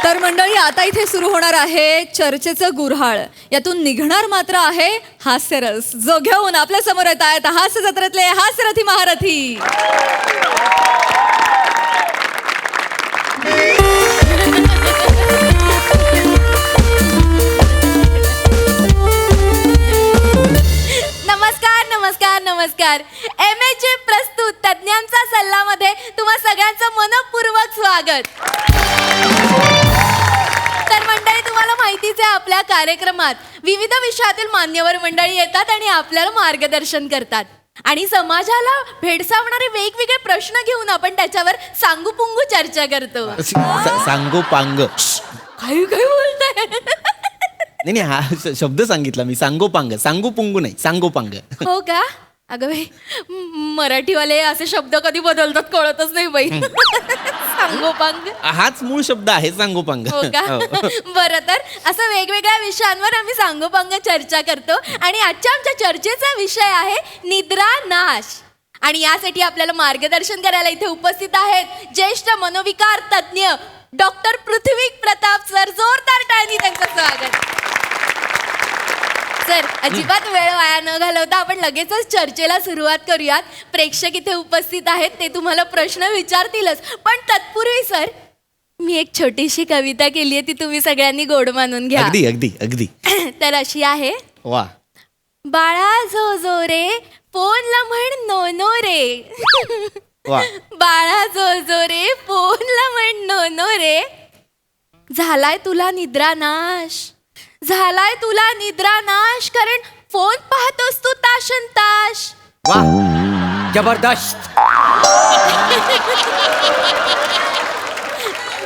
तर मंडळी आता इथे सुरू होणार आहे चर्चेचं गुऱ्हाळ. यातून निघणार मात्र आहे हास्यरस, जो घेऊन आपल्या समोर येत आहेत हास्य जत्रेतले हास्यरथी महारथी. नमस्कार नमस्कार नमस्कार. MHJ प्रस्तुत तज्ञांचा सल्लामध्ये तुम्हा सगळ्यांचं मनपूर्वक स्वागत. तर मंडळी, तुम्हाला माहितीच आहे आपल्या कार्यक्रमात विविध विषयातील मान्यवर मंडळी येतात आणि आपल्याला मार्गदर्शन करतात. आणि समाजाला भेडसावणारे वेगवेगळे प्रश्न घेऊन आपण त्याच्यावर सांगूपुंगू चर्चा करतो. सांगो पांग. काही काही बोलताय. नाही हा शब्द सांगितला मी. सांगो पांग. सांगू पुंगू नाही, सांगो पांग. हो का? अगं बाई, मराठीवाले असे शब्द कधी बदलतात कळतच नाही बाई. सांगोपांग हाच मूळ शब्द आहे, सांगो पांग. हो का? बरं, तर असं वेगवेगळ्या विषयांवर आम्ही सांगोपांग चर्चा करतो. आणि आजच्या आमच्या चर्चेचा विषय आहे निद्रा नाश. आणि यासाठी आपल्याला मार्गदर्शन करायला इथे उपस्थित आहेत ज्येष्ठ मनोविकार तज्ञ डॉक्टर पृथ्वी प्रताप सर. जोरदार टाळ्यांनी त्यांचं स्वागत. सर, अजिबात वेळ वाया न घालवता आपण लगेचच चर्चेला सुरुवात करूयात. प्रेक्षक इथे उपस्थित आहेत, ते तुम्हाला प्रश्न विचारतीलच. पण तत्पूर्वी सर, मी एक छोटीशी कविता केली आहे, ती तुम्ही सगळ्यांनी गोड मानून घ्या. अगदी अगदी अगदी. तर अशी आहे. वा. बाळा जो जो रे, फोनला म्हण नो नो रे. वा. बाळा जो जो रे, फोनला म्हण नो नो रे. झालाय तुला निद्रा नाश, झालाय तुला निद्रा नाश, कारण फोन पाहतोस तू ताशन ताश. वा, जबरदस्त.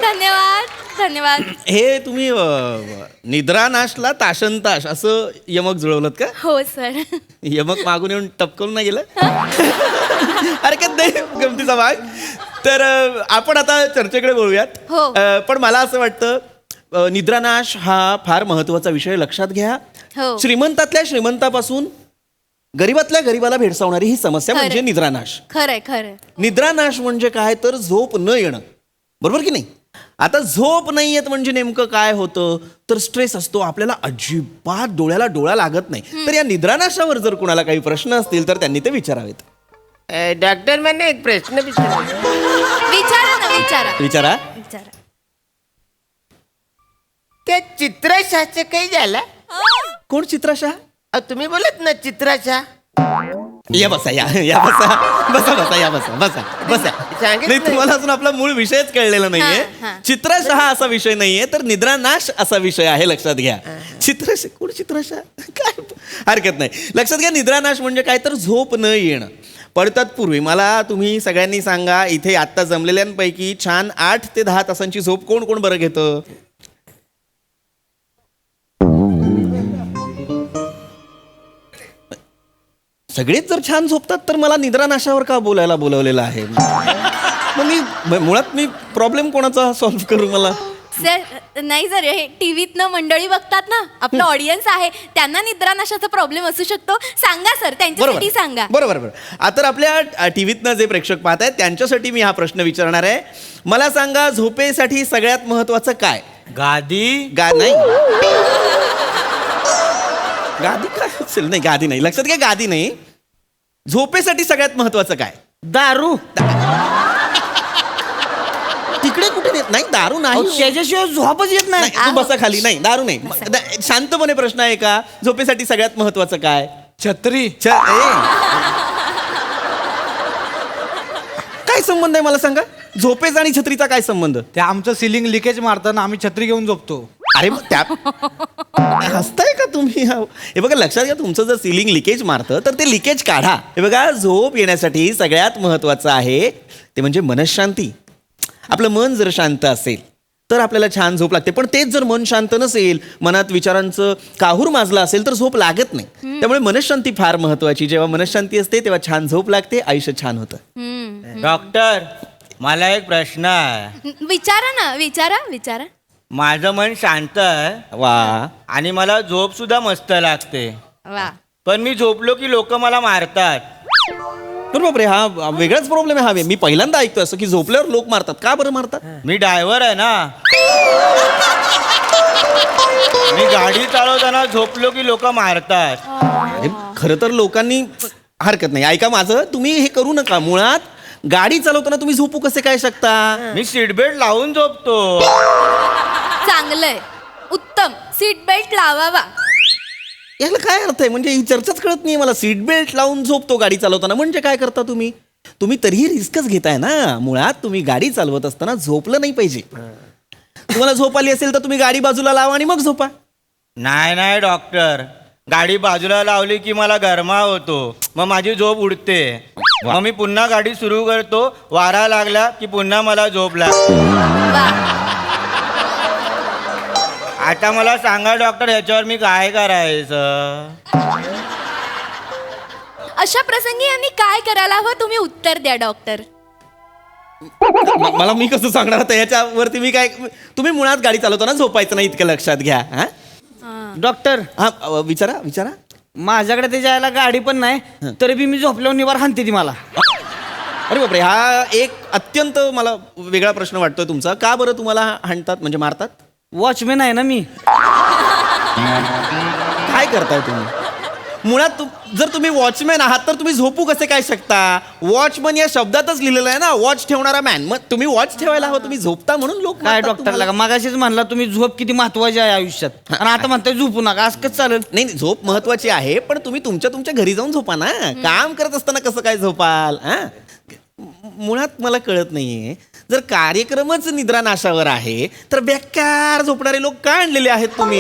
धन्यवाद धन्यवाद. हे तुम्ही निद्रा नाशला ताशनताश असं यमक जुळवलं का? हो सर. यमक मागून येऊन टपकवून नाही गेलं? हरकत नाही, गमतीचा भाग. तर आपण आता चर्चेकडे बोलूयात. हो. पण मला असं वाटतं निद्रानाश हा फार महत्वाचा विषय. लक्षात घ्या, हो. श्रीमंतातल्या श्रीमंतापासून गरीबातल्या गरीबाला भेडसावणारी ही समस्या खरंय. म्हणजे निद्रानाश. खरंय खरंय. निद्रानाश म्हणजे काय, तर झोप न येणं. बरोबर की नाही? आता झोप नाही येत म्हणजे नेमकं काय होतं, तर स्ट्रेस असतो, आपल्याला अजिबात डोळ्याला डोळा लागत नाही. तर या निद्रानाशावर जर कुणाला काही प्रश्न असतील तर त्यांनी ते विचारावेत. डॉक्टर, मैंने एक प्रश्न विचारा. विचारा ना, विचारा विचारा. विचारा. त्या चित्रशाचं काही झालं? कोण चित्राशाह? तुम्ही बोलत ना चित्राशा. या बसा, या बसा बसा बसा, या बसा बसा बसा. सांगितलं नाही, तुम्हाला अजून आपला मूळ विषयच कळलेला हा, नाहीये. हा. चित्रशाह असा विषय नाहीये, तर निद्रानाश असा विषय आहे. लक्षात घ्या. चित्रशाह कोण? चित्रशाह काय? हरकत नाही. लक्षात घ्या, निद्रानाश म्हणजे काय, तर झोप न येणं. पण तत्पूर्वी मला तुम्ही सगळ्यांनी सांगा, इथे आत्ता जमलेल्यांपैकी छान 8 ते 10 तासांची झोप कोण कोण बरं घेतं? सगळेच जर छान झोपतात तर मला निद्रानाशावर का बोलायला बोलवलेलं आहे? मग मुळात मी प्रॉब्लेम कोणाचा सॉल्व्ह करू मला? सर, नाही सर, हे टीव्हीतनं मंडळी बघतात ना, आपलं ऑडियन्स आहे, त्यांना निद्रानाशाचा प्रॉब्लेम असू शकतो. सांगा सर, त्यांच्यासाठी सांगा. बरोबर. तर आपल्या टीव्हीतनं जे प्रेक्षक पाहत आहेत त्यांच्यासाठी मी हा प्रश्न विचारणार आहे. मला सांगा, झोपेसाठी सगळ्यात महत्वाचं काय? गादी. नाही, गादी काय असेल? नाही, गादी नाही. लक्षात घ्या, गादी नाही. झोपेसाठी सगळ्यात महत्वाचं काय? दारू. तिकडे कुठे देत नाही, दारू नाही. त्याच्याशिवाय झोपच येत नाही. नाही, तू बसा खाली. नाही, दारू नाही. शांतपणे प्रश्न आहे का? झोपेसाठी सगळ्यात महत्वाचं काय? छत्री. काय संबंध आहे मला सांगा? झोपेचा आणि छत्रीचा काय संबंध? ते आमचं सिलिंग लिकेज मारताना आम्ही छत्री घेऊन झोपतो. अरे मग त्या हसताय का तुम्ही? हे बघा, लक्षात घ्या, तुमचं जर सिलिंग लिकेज मारतं तर ते लिकेज काढा. हे बघा, झोप येण्यासाठी सगळ्यात महत्वाचं आहे ते म्हणजे मनःशांती. आपलं मन जर शांत असेल तर आपल्याला छान झोप लागते. पण तेच जर मन शांत नसेल, मनात विचारांचं काहूर माजलं असेल तर झोप लागत नाही. त्यामुळे मनःशांती फार महत्वाची. जेव्हा मनःशांती असते तेव्हा छान झोप लागते, आयुष्य छान होतं. डॉक्टर, मला एक प्रश्न आहे. विचारा ना, विचारा. माझं मन शांत आहे वा. आणि मला झोप सुद्धा मस्त लागते. वा. पण मी झोपलो की लोक मला मारतात. तर बापरे, हा वेगळाच प्रॉब्लेम आहे. हा मी पहिल्यांदा ऐकतो असं की झोपल्यावर लोक मारतात. का बरं मारतात? मी ड्रायव्हर आहे ना. मी गाडी चालवताना झोपलो की लोक मारतात. अरे खरं तर लोकांनी हरकत नाही, ऐका माझं, तुम्ही हे करू नका. मुळात गाडी चालवताना तुम्ही झोपू कसे काय शकता? मी सीट बेल्ट लावून झोपतो. चांगलंय, उत्तम. सीट बेल्ट लावावा. याला काय अर्थ आहे? म्हणजे ही चर्चाच कळत नाही मला. सीट बेल्ट लावून झोपतो गाडी चालवताना म्हणजे काय करता तुम्ही? तुम्ही तरीही रिस्कच घेताय ना. मुळात तुम्ही गाडी चालवत असताना झोपलं नाही पाहिजे. तुम्हाला झोप आली असेल तर तुम्ही गाडी बाजूला लावा आणि मग झोपा. नाही डॉक्टर, गाडी बाजूला लावली की मला गरमा होतो, मग माझी झोप उडते. मग मी पुन्हा गाडी सुरू करतो, वारा लागला की पुन्हा मला झोप लागते. वा. आता मला सांगा डॉक्टर, ह्याच्यावर मी काय करायचं? अशा प्रसंगी यांनी काय करायला हवं, तुम्ही उत्तर द्या डॉक्टर. मला मी कसं सांगणार आता याच्यावरती? मी काय, तुम्ही मुळात गाडी चालवताना झोपायचं नाही इतकं लक्षात घ्या. हा डॉक्टर हा विचारा विचारा. माझ्याकडे त्याच्या यायला गाडी पण नाही, तरी बी मी झोपल्यावर निवार हाणते ती मला. अरे बापरे, हा एक अत्यंत मला वेगळा प्रश्न वाटतोय तुमचा. का बरं तुम्हाला हाणतात म्हणजे मारतात? वॉचमॅन आहे ना मी. काय करताय तुम्ही? मुळात जर तुम्ही वॉचमॅन आहात तर तुम्ही झोपू कसे काय शकता? वॉचमन या शब्दातच लिहिलेलं आहे ना, वॉच ठेवणारा मॅन. मग तुम्ही वॉच ठेवायला हवं, तुम्ही झोपता म्हणून लोक काय मारतात डॉक्टर तुम्हाला. लागा, मागाशीच म्हणला तुम्ही झोप किती महत्वाची आहे आयुष्यात, आणि आता म्हणताय झोपू नका. असं कसं चालेल? नाही नाही, झोप महत्वाची आहे, पण तुम्ही तुमच्या घरी जाऊन झोपा ना. काम करत असताना कसं काय झोपाल? हा मुळात मला कळत नाहीये, जर कार्यक्रमच निद्रानाशावर आहे तर बेकार झोपणारे लोक का आणलेले आहेत तुम्ही?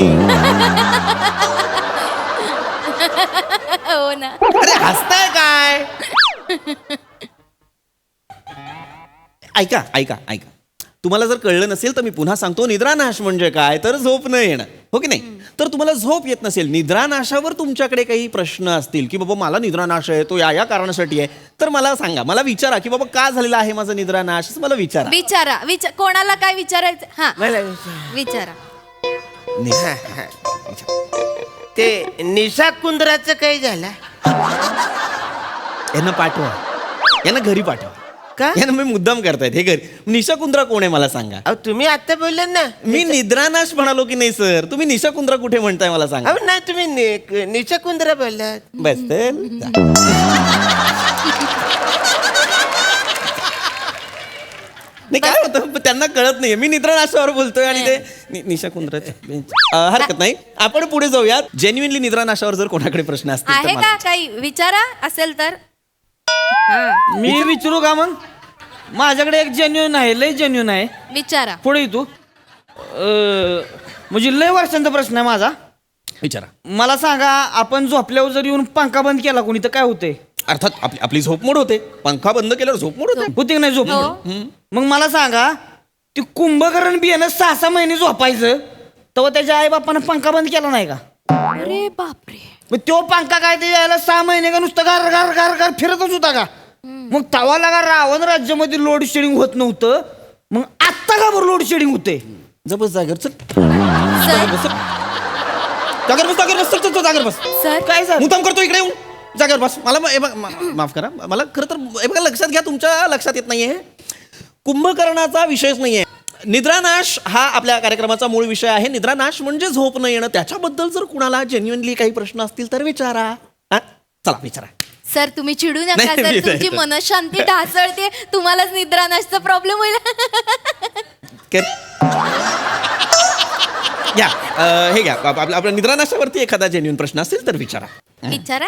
हो ना. अरे हसताय काय? ऐका ऐका ऐका, तुम्हाला जर कळलं नसेल तर मी पुन्हा सांगतो. निद्रानाश म्हणजे काय तर झोप न येणं, हो की नाही? तर तुम्हाला झोप येत नसेल, निद्रानाशावर तुमच्याकडे काही प्रश्न असतील की बाबा मला निद्रानाश आहे, तो या कारणासाठी आहे, तर मला सांगा, मला विचारा की बाबा का झालेला आहे माझा निद्रानाश, असं मला विचारा. कोणाला काय विचारायचं? हा, मला विचारा. ते निशा कुंद्राचं काही झालं यांना पाठवा, यांना घरी पाठवा. का? यांना मी मुद्दाम करतायत हे घरी. निशा कुंद्रा कोण आहे मला सांगा. अहो तुम्ही आता बोलले ना. मी निद्रानाश म्हणालो की नाही सर? तुम्ही निशा कुंद्रा कुठे म्हणताय मला सांगा. अहो नाही, तुम्ही निशा कुंद्रा बोललात. बस तर नाही, काय होतं त्यांना कळत नाहीये, मी निद्रानाशावर बोलतोय आणि ते निशा कुंद्रा. हरकत नाही, आपण पुढे जाऊयात. जेन्युइनली निद्रानाशावर जर कोणाकडे प्रश्न असतील तर आहे मला- का काही विचारा असेल तर? मी विचारू का मग? माझ्याकडे एक जेन्युन आहे, लय जेन्युन आहे. विचारा. पुढे तू म्हणजे लय वर्षांचा प्रश्न आहे माझा. विचारा. मला सांगा, आपण झोपल्यावर जर येऊन पंखा बंद केला कोणी तर काय होते? अर्थात आपली झोप मोड होते. पंखा बंद केल्यावर झोप मोड होते. होते की नाही झोप? हो. मग मला सांगा, ते कुंभकर्ण बियाणं 6-6 महिने झोपायचं, तेव्हा त्याच्या आई बापानं पंखा बंद केला नाही का? अरे बापरे. मग तो पंखा काय ते यायला 6 महिने का नुसतं गार गार गार गार फिरतच होता का? मग तवा लागा रावण राज्यामध्ये लोड शेडिंग होत नव्हतं, मग आत्ता का बरं लोड शेडिंग होते? जबरदस्त जागर चल, सर, बस जागर बस, जागर बस, चल चल चल, जागर बस. सर, काय सर? मुद्दाम करतो इकडे येऊन, जागर बस. मला माफ करा, मला खरं तर हे बघा लक्षात घ्या, तुमच्या लक्षात येत नाहीये. कुंभकर्णाचा विषयच नाहीये. निद्रानाश हा आपल्या कार्यक्रमाचा मूळ विषय आहे. निद्रानाश म्हणजे झोप न येणं. त्याच्याबद्दल जर कुणाला जेन्युइनली काही प्रश्न असतील तर विचारा. हा चला विचारा. सर तुम्ही चिडू नका. नाही, सर नाही, तुमची नाही. मनशांती ढासळते, तुम्हालाच निद्रानाशचा प्रॉब्लेम होईल. घ्या हे घ्या, आपल्या निद्रानाशावरती एखादा जेन्युइन प्रश्न असेल तर विचारा. विचारा.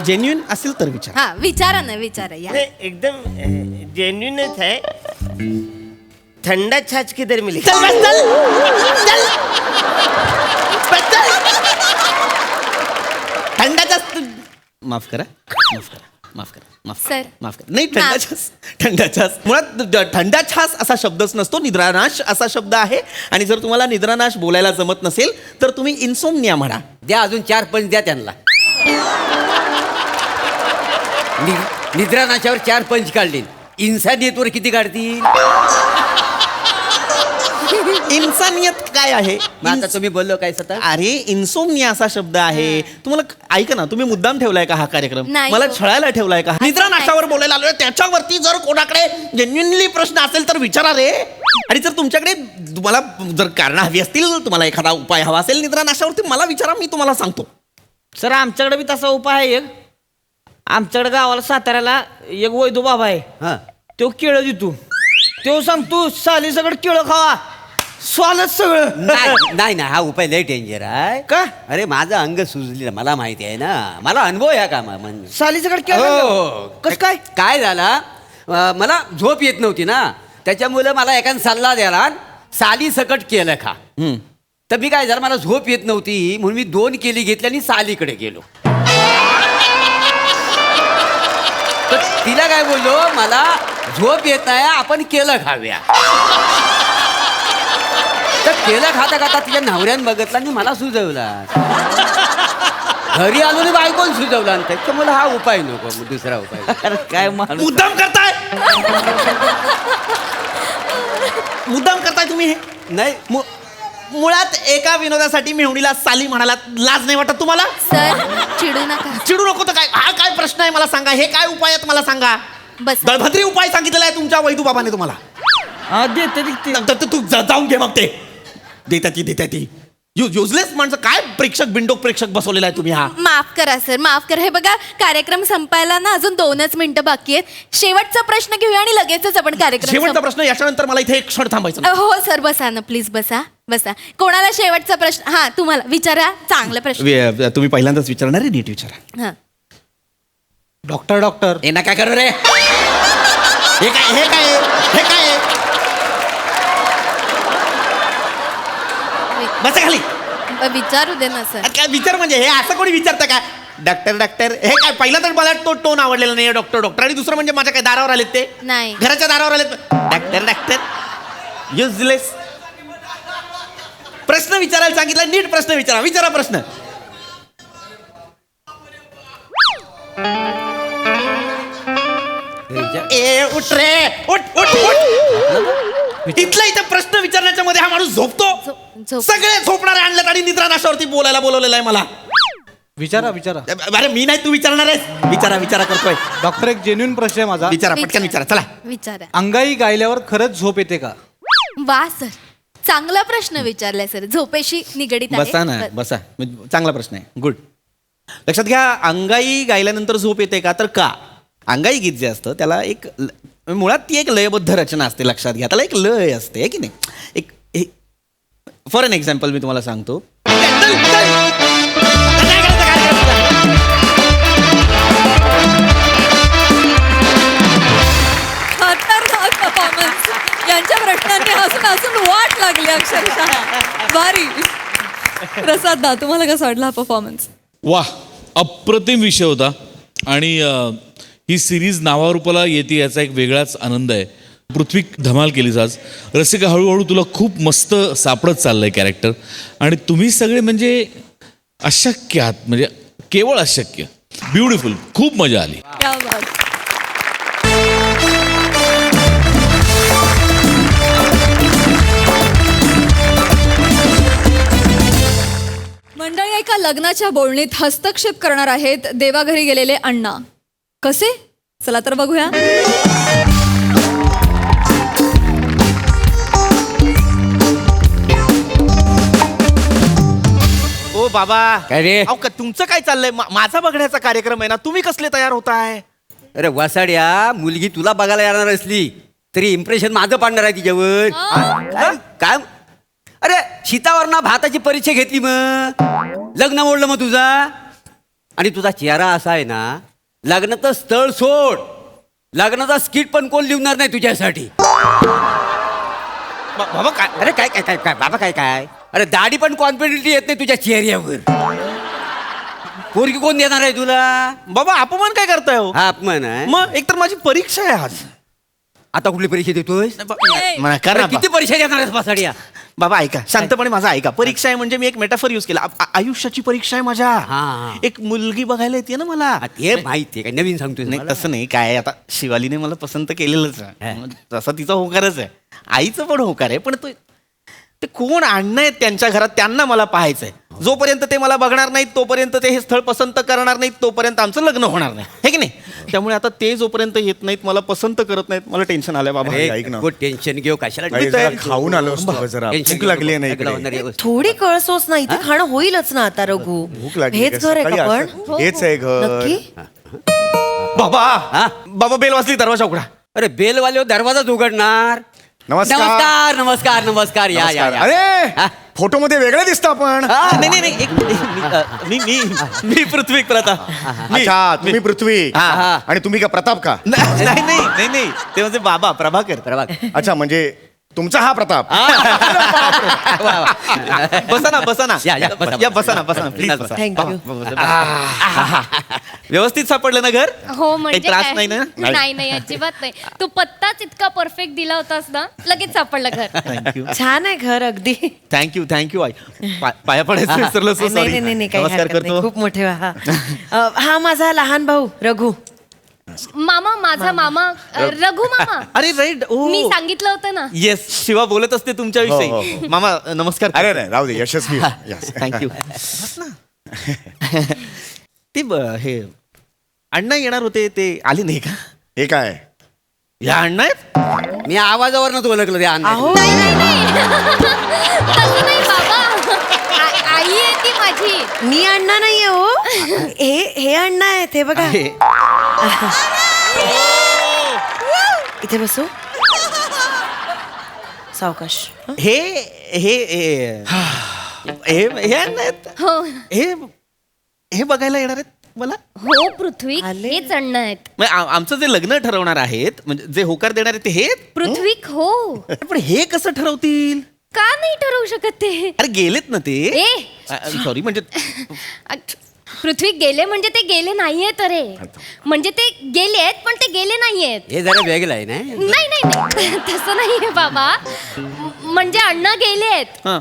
जेन्युइन असेल तर विचारा. हा विचारा ना, विचारा या. नाही, एकदम जेन्युनच आहे. ठंडा छाछ किधर मिली? थंडाचा माफ करा, माफ करा, माफ करा, माफ करा, सर. माफ करा. नाही, थंडा छास मुळात थंडा छास असा शब्दच नसतो, निद्रानाश असा शब्द आहे. आणि जर तुम्हाला निद्रानाश बोलायला जमत नसेल तर तुम्ही इन्सोमनिया म्हणा. द्या अजून 4 पंच द्या त्यांना. निद्रानाशावर 4 पंच काढले, इन्सानियतवर किती काढतील? इन्सानियत काय आहे? मग आता तुम्ही बोललो काय सता? अरे इन्सोमनिया असा शब्द आहे. तुम्हाला ऐका ना, तुम्ही मुद्दाम ठेवलाय का हा कार्यक्रम? नाही मला हो. छळायला ठेवलाय का? निद्रानाशावर बोलायला आलोय, त्याच्यावरती जर कोणाकडे जेन्युइनली प्रश्न असेल तर विचारा रे. आणि जर तुमच्याकडे तुम्हाला जर कारण हवी असतील, तुम्हाला एखादा उपाय हवा असेल निद्रा नाशावरती, मला विचारा, मी तुम्हाला सांगतो. सर आमच्याकडे बी तसा उपाय आहे एक. आमच्याकडे गावाला साताऱ्याला एक वैदू बाबा आहे. हा तो केळं देतो. तो सांगतो साली सगळं केळं खावा, स्वालच सगळं. नाही नाही, हा उपाय लय डेंजर आहे. का? अरे माझं अंग सुजलेलं, मला माहिती आहे ना, मला अनुभव या कामा साली सगळं हो. केळं कस काय? काय झाला, मला झोप येत नव्हती ना, त्याच्यामुळे मला एकाने सल्ला द्याला, साली सकट केलं खा. तर मी काय झालं, मला झोप येत नव्हती म्हणून मी 2 केली घेतली आणि सालीकडे गेलो. तर तिला काय बोललो, मला झोप येत नाही, आपण केलं खाव्या. तर केलं खाता खाता तिच्या नवऱ्यानं बघितला आणि मला सुचवला. घरी आलो आणि बायकोन सुचवला, आणि त्याच्यामुळे हा उपाय नको, मग दुसरा उपाय. अरे काय माणूस. मुद्दाम करताय मुद्दाम करताय तुम्ही हे. नाही मुळात एका विनोदासाठी मेहुणीला साली म्हणाला, लाज नाही वाटत तुम्हाला? सर चिडू नका. चिडू नको तर काय, हा काय प्रश्न आहे मला सांगा, हे काय उपाय आहेत मला सांगा. बस दळभद्री उपाय सांगितलेला आहे तुमच्या वैदू बाबाने तुम्हाला. हा देते दिसते. नंतर तर तू जाऊन घे मग ते. देता ती युजलेस माणसं, काय प्रेक्षक बिंडोक प्रेक्षक बसवलेला आहे तुम्ही हा. माफ करा सर, माफ करा. हे बघा, कार्यक्रम संपायला ना अजून 2च मिनिटं बाकी आहेत. शेवटचा प्रश्न घेऊया आणि लगेचच आपण कार्यक्रम शेवटचा प्रश्न, याच्यानंतर मला इथे एक क्षण थांबायचं. हो सर, बसा ना प्लीज, बसा बसा. कोणाला शेवटचा प्रश्न? हा तुम्हाला विचारा, चांगला प्रश्न. तुम्ही पहिल्यांदाच विचारणार आहे, नीट विचारा. हा डॉक्टर हे ना काय करू रे, हे काय बस खाली. विचारू दे ना सर. काय विचार म्हणजे हे असं कोणी विचारतं का? डॉक्टर हे काय, पहिला तर मला तो टोन आवडलेला नाही डॉक्टर. आणि दुसरं म्हणजे माझ्या काय दारावर आलेत ते, नाही. घराच्या दारावर आलेत डॉक्टर. युजलेस. प्रश्न विचारायला सांगितलं, नीट प्रश्न विचारा प्रश्न. ए उठ रे, उठ. इथं प्रश्न विचारण्याच्या मध्ये हा माणूस झोपतो. झोप. सगळे झोपणारे आणलेत आणि निद्रा नाशावरती बोलायला बोलवलेलं आहे मला. विचारा. अरे मी नाही, तू विचारणार आहेस. विचारा करतोय. डॉक्टर, एक जेन्युइन प्रश्न आहे माझा. विचारा, पटकन विचारा, चला. विचारा. अंगाई गायल्यावर खरंच झोप येते का? वा सर, चांगला प्रश्न विचारलाय सर, झोपेशी निगडीत आहे. बसा ना, बसा. चांगला प्रश्न आहे, गुड. लक्षात घ्या, अंगाई गायल्यानंतर झोप येते का, तर का अंगाई गीत जे असतं त्याला एक मुळात ती एक लयबद्ध रचना असते. लक्षात घ्या, त्याला एक लय असते की नाही. एक फॉर एन एक्झाम्पल मी तुम्हाला सांगतो. खतरनाक परफॉर्मन्स. यांच्या प्रश्नांनी हसून वाट लागली अक्षरशः. भारी. प्रसाद दा, तुम्हाला कसं वाटला हा परफॉर्मन्स? वा, अप्रतिम विषय होता. आणि ही सिरीज नावारूपाला येते याचा एक वेगळाच आनंद आहे. पृथ्वी धमाल केलीस आज. रसिका, हळूहळू तुला खूप मस्त सापडत चाललंय कॅरेक्टर. आणि तुम्ही सगळे म्हणजे अशक्य आहात, म्हणजे केवळ अशक्य. ब्युटिफुल, खूप मजा आली. क्या बात. मंडळी, एका लग्नाच्या बोलणीत हस्तक्षेप करणार आहेत देवाघरी गेलेले अण्णा. कसे? चला तर बघूया. ओ बाबा, काय रे? अहो, तुमचं काय चाललंय? माझा बघण्याचा कार्यक्रम आहे ना, तुम्ही कसले तयार होताय? अरे वसाड्या, मुलगी तुला बघायला येणार असली तरी इम्प्रेशन माझं पाडणार आहे तिच्यावर. काय? अरे शीतावर ना भाताची परीक्षा घेतली, मग लग्न मोडलं मग तुझा. आणि तुझा चेहरा असा आहे ना, लग्नाचं स्थळ सोड, लग्नाचा स्किट पण कोण लिहणार नाही तुझ्यासाठी. बाबा काय? अरे काय काय काय काय बाबा, काय अरे दाढी पण कॉन्फिडेंटली येत नाही तुझ्या चेहऱ्यावर. पोरगी कोण देणार आहे तुला? बाबा अपमान काय करताय हो? हा अपमान आहे. मग एकतर माझी परीक्षा आहे आज. आता कुठली परीक्षा देतोय? करा किती परीक्षा देणार आहेस बसाडिया? बाबा ऐका, शांतपणे माझा ऐका. परीक्षा आहे म्हणजे मी एक मेटाफर युज केला. आयुष्याची परीक्षा आहे माझ्या. हा. एक मुलगी बघायला येते ना मला. हे माहितीये काय, नवीन सांगतोय नाही तसं नाही, काय आता शिवालीने मला पसंत केलेलंच आहे, तसा तिचा होकारच आहे. आईचं पण होकार आहे, पण तो ते कोण आणणं त्यांच्या घरात त्यांना मला पाहायचंय. जोपर्यंत ते मला बघणार नाहीत तोपर्यंत ते हे स्थळ पसंत करणार नाहीत तोपर्यंत आमचं लग्न होणार नाही, हे की नाही? त्यामुळे आता ते जोपर्यंत येत नाहीत, मला पसंत करत नाहीत, मला टेन्शन आलंय बाबा. ऐक ना. टेन्शन घेऊ कशाला काही tension जरा खाऊन आलो असतो जरा. tension भूक घेऊ लागली नको. नाही इकडे इकडे. होणारी गोष्ट. थोडी कळसोच ना इथे खाणं होईलच ना आता रघु. भूक लागली हेच घर आहे का पण? हेच आहे घर. नक्की बाबा हा? बाबा बेल वाजली, दरवाजा उघडा. अरे बेलवाले दरवाजाच उघडणार. नमस्कार. नमस्कार नमस्कार नमस्कार या या या. अरे हा? फोटो मध्ये वेगळं दिसतं आपण. नाही नाही नाही, मी मी मी पृथ्वी प्रताप. अच्छा तुम्ही पृथ्वी हा. आणि तुम्ही का प्रताप का? नाही नाही नाही नाही, ते म्हणजे बाबा प्रभाकर. अच्छा म्हणजे तुमचा हा प्रताप. बसा ना बसा ना या, बसा. या बसा ना बसा ना प्लीज बसा. थँक्यू. व्यवस्थित सापडलं ना घर? हो काही म्हणजे त्रास काय? नाही ना? नाही नाही अजिबात नाही. तू पत्ताच इतका परफेक्ट दिला होतास ना, लगेच सापडलं घर. थँक्यू छान आहे घर अगदी. थँक्यू आई. पाया पडायचं विसरलं, so sorry. नाही काही नमस्कार हरकत नाही. करतो. खूप मोठे हा हा माझा लहान भाऊ रघु. मामा माझा मामा रघु मामा. अरे राईट. मी सांगितलं होतं ना. येस, शिवा बोलत असते हो, तुमच्याविषयी. मामा नमस्कार. अरे नाही राहू दे यशस्वी. थँक्यू. ते हे अण्णा येणार होते, ते आले नाही का? हे काय? या अण्णा आहेत? मी आवाजावरच ओळखलं ते अण्णा. अहो नाही नाही नाही तसं नाही बाबा. आई आहे ती माझी. मी अण्णा नाहीये हो. हे अण्णा आहेत हे बघा. हे. इथे बसू. सावकाश. हे हे हे हे अण्णा आहेत. हो हे हे बघायला येणार आहेत मला. हो पृथ्वी आले. हेच अण्णा आहेत. म्हणजे आमचं जे लग्न ठरवणार आहेत, म्हणजे जे होकार देणार आहेत ते हे. पृथ्वी हो. पण हे कसं ठरवतील? का नाही ठरवू शकत ते? अरे गेलेत ना ते. ए सॉरी म्हणजे पृथ्वी गेले म्हणजे ते गेले नाहीयेत रे. म्हणजे ते गेले आहेत पण ते गेले नाहीयेत. हे जरा वेगळं आहे ना. नाही नाही नाही तसं नाहीये बाबा. म्हणजे अण्णा गेले आहेत हा.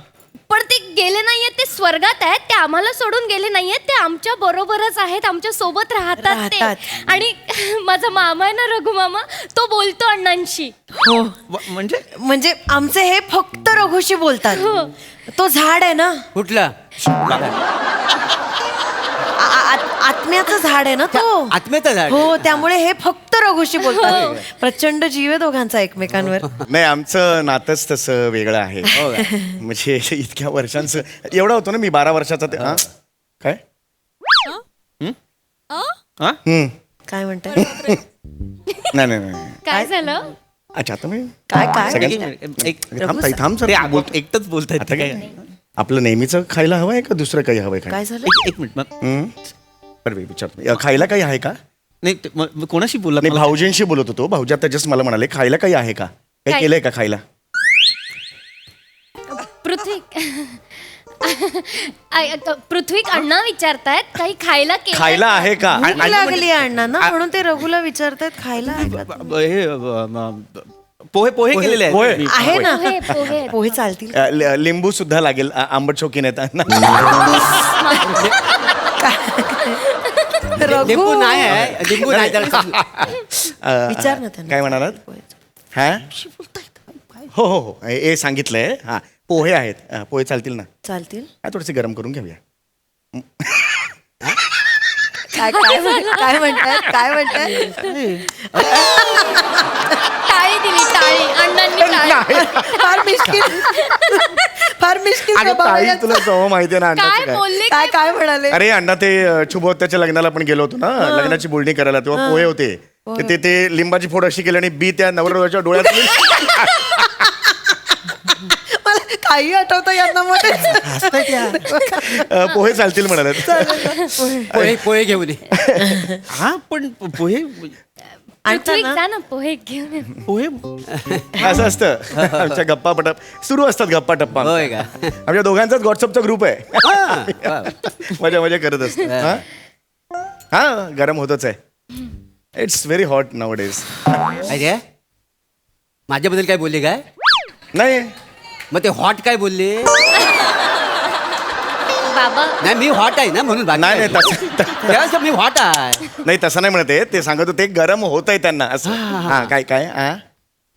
पण ते गेले नाहीयेत, ते स्वर्गात आहेत. ते आम्हाला सोडून गेले नाहीयेत, ते आमच्या बरोबरच आहेत, आमच्या सोबत राहतात ते. आणि माझा मामा आहे ना रघु मामा, तो बोलतो अण्णांशी. हो म्हणजे आमचे हे फक्त रघुशी बोलतात. तो झाड आहे ना, कुठलं? आत्म्याचं झाड आहे ना तो. आत्म्याचं झाड. हो त्यामुळे हे फक्त रघुशी बोलतात. प्रचंड जीव आहे दोघांचा एकमेकांवर. नाही आमचं नातंच तसं वेगळं आहे. म्हणजे इतक्या वर्षांचं एवढा होतो ना मी 12 वर्षाचा ते. हा? काय? हा? काय म्हणताय? नाही नाही नाही. काय झालं? अच्छा आता मी काय काय थांब ताई, थांब सर. एकटच बोलतायत आता काय? काय आपलं नेहमीचं खायला हवं आहे का दुसरं काही हवंय काय? काय झालं? एक मिनिट मग. बरं मी विचारतो खायला काही आहे का? नाही मग कोणाशी बोलला? नाही भाऊजींशी बोलत होतो. भाऊजी आता जस्ट मला म्हणाले खायला काही आहे का? काही काय? केलंय का खायला? पृथ्वी पृथ्वी अण्णा विचारतायत काही खायला केलंय खायला का? आहे का? भूक लागली अण्णांना म्हणून ते रघुला विचारतायत खायला आहे का? हे पोहे पोहे केलेले आहेत. पोहे? मी. आहे ना पोहे पोहे पोहे चालतील. लिंबू सुद्धा लागेल. आंबट शौकीन आहेत. लिंबू नाही आहे. लिंबू नाही त्याला. विचार ना त्यांना. काय म्हणालात? हा हो हो हो हे सांगितलंय. हा पोहे आहेत. पोहे चालतील ना? चालतील. थोडेसे गरम करून घेऊया. काय काय म्हणतात काय म्हणतात? टाळी दिली टाळी अण्णांनी टाळी. फार मिश्किल फार मिश्किल अगं स्वभाव ताई आहे. तुला जवळ माहिती आहे ना काय अण्णाचं काय? बोलले काय काय म्हणाले? अरे अण्णा ते शुभोत्याच्या लग्नाला पण गेलो होतो ना, लग्नाची बोलणी करायला. तेव्हा पोहे होते. ते लिंबाची फोड अशी केली आणि बी त्या नवरदेवाच्या डोळ्यात मला काही आठवतं यांना मध्ये. पोहे चालतील म्हणाले. पोहे पोहे घेऊन ये. हा पण पोहे पृथ्वी जा ना पोहे घेऊन ये. पोहे असं असतं. आमच्या गप्पा पटप सुरू असतात. गप्पा टप्पा होय का? आमच्या दोघांचाच व्हॉट्सअपचा ग्रुप आहे. मजा मजा करत असतो. हा गरम होतच आहे. It's very hot now days. अरे माझ्याबद्दल काय बोलले काय? नाही मग ते हॉट काय बोलले? बाबा नाही मी हॉट आहे ना म्हणून बाकी नाही काय? नाही त्यावेळेस मी हॉट आहे. नाही तसं नाही म्हणत आहे. ते सांगत होते गरम होत आहे त्यांना असं. हा काय काय हा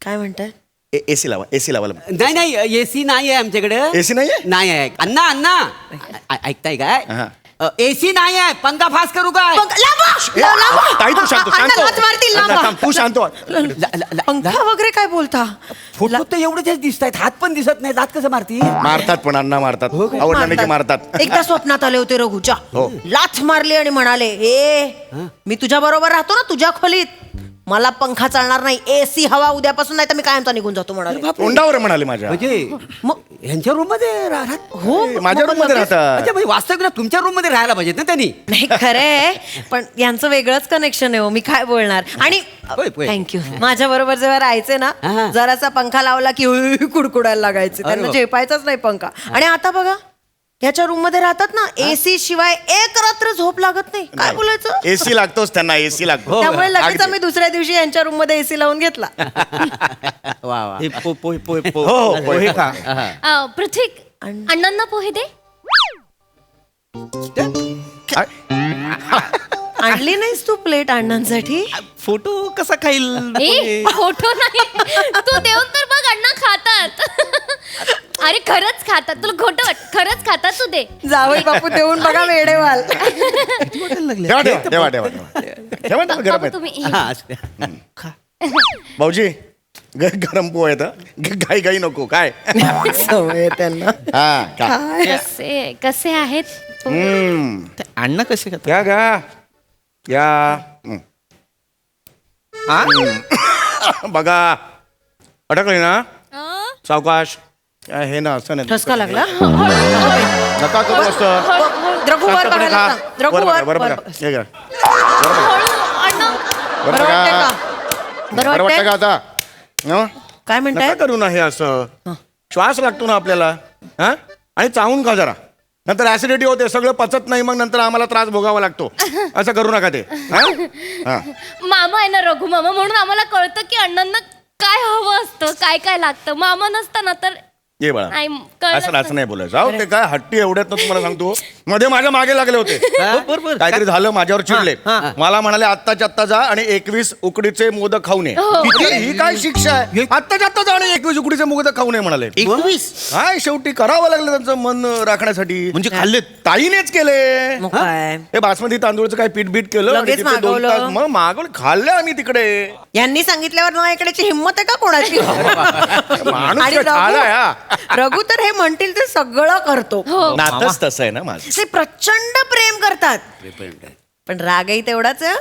काय म्हणताय? एसी लावा एसी लावा नाही नाही एसी नाही आहे आमच्याकडे. एसी नाहीये? नाही आहे. अण्णा अण्णा ऐकताय काय? हा. एसी नाही आहे. पंखा फास करू काय? ताई तू शांत अण्णा लाथ मारतील, अण्णा, लांब. थांब, तू शांत व्हा. पंखा वगैरे काय बोलता? फोटो तर एवढेच दिसत आहेत, हात पण दिसत नाही. दात कसं मारती? मारतात पण अण्णा मारतात आवडलं नाही की मारतात. एकदा स्वप्नात आले होते रघुच्या, हो. लाथ मारली आणि म्हणाले, ए मी तुझ्या बरोबर राहतो ना तुझ्या खोलीत, मला पंखा चालणार नाही, एसी हवा उद्यापासून, नाही तर मी कायमचा निघून जातो म्हणाले. तोंडावर म्हणाले माझ्या म्हणजे मग यांच्या रूम मध्ये राहत. हो माझ्या रूम मध्ये राहतात. अच्छा म्हणजे वास्तविक ना तुमच्या रूम मध्ये राहायला पाहिजेत ना त्यांनी. नाही खरंय, पण यांचं वेगळंच कनेक्शन आहे हो, मी काय बोलणार. आणि होय, होय. थँक्यू, माझ्या बरोबर जेव्हा राहायचे ना, हा. जरासा पंखा लावला की कुडकुडायला लागायचे, त्यांना वा. झेपायचाच नाही पंखा. आणि आता बघा ह्याच्या रूम मध्ये राहतात ना, एसी शिवाय एक रात्र झोप लागत नाही. काय बोलायचं, एसी लागतोच त्यांना एसी लागतो त्यामुळे लगेच अगदी. आम्ही दुसऱ्या दिवशी यांच्या रूम मध्ये एसी लावून घेतला. वा वा. हे पोहे हो हो पोहे खा. पृथ्वी अण्णांना पोहे दे. आणली नाहीस तू प्लेट अण्णांसाठी? फोटो कसा खाईल ए फोटो नाही, तू देऊन तर बघ, अण्णा खातात. अरे खरंच खातात, तुला खोटं वाट, खरंच खातात, तू दे. जावई बापू देऊन बघा वेडेवाल. ठेवा ठेवा ठेवा ठेवा ठेवा ठेवा गरम आहेत. तुम्ही हा, असू द्या. भाऊजी गरम पोहे आहेत घाई घाई नको काय. सवय आहे त्यांना. हा का. कसे कसे आहेत? अण्णा कसे खातात? घ्या घ्या या बघा अडकली ना सावकाश. हे ना असं नाही ठसका लागला. नका करू असं. रघु वर बघायला सांग. रघु वर, वर. बरं बरं बरं वाटतंय का? का? बरं बरं वाटतं का वाटतंय? आता हं? काय नका म्हणताय? करू ना हे असं. श्वास लागतो ना आपल्याला. हा आणि चावून खा जरा, नंतर ऍसिडिटी होते, सगळं पचत नाही, मग नंतर आम्हाला त्रास भोगावा लागतो. असं करू नका ते. हा? मामा आहे ना रघु मामा, म्हणून आम्हाला कळतं की अण्णांना काय हवं असतं, काय काय लागतं. मामा नसताना तर ये बाळा नाही, कळलंच असं असं नाही बोलायचं. अहो ते काय हट्टी एवढ्यात ना तुम्हाला सांगतो, मध्ये माझ्या मागे लागले होते. बरोबर. काहीतरी झालं, माझ्यावर चिडले. मला म्हणाले आत्ताच्या आत्ता जा आणि 21 उकडीचे मोदक खाऊन ये. ही काय शिक्षा आहे? आत्ताच्या आत्ता जा आणि 21 उकडीचे मोदक खाऊन ये म्हणाले. 21? काय शेवटी करावं लागलं त्यांचं मन राखण्यासाठी. म्हणजे खाल्लेत? ताईनेच केले. मग काय? हे बासमती तांदूळचं काय पीठ बीट केलं आणि लगेच तिथे 2 मागवलं. तास मग मागवलं, खाल्ले आम्ही तिकडे. यांनी सांगितल्यावर ना इकडेची हिंमत आहे का कोणाची? माणूस आणि काय झालाय हा? रघु तर हे म्हणतील ते सगळं करतो. नातच तसं आहे ना माझं. ते प्रचंड प्रेम करतात, पण रागही तेवढाच आहे.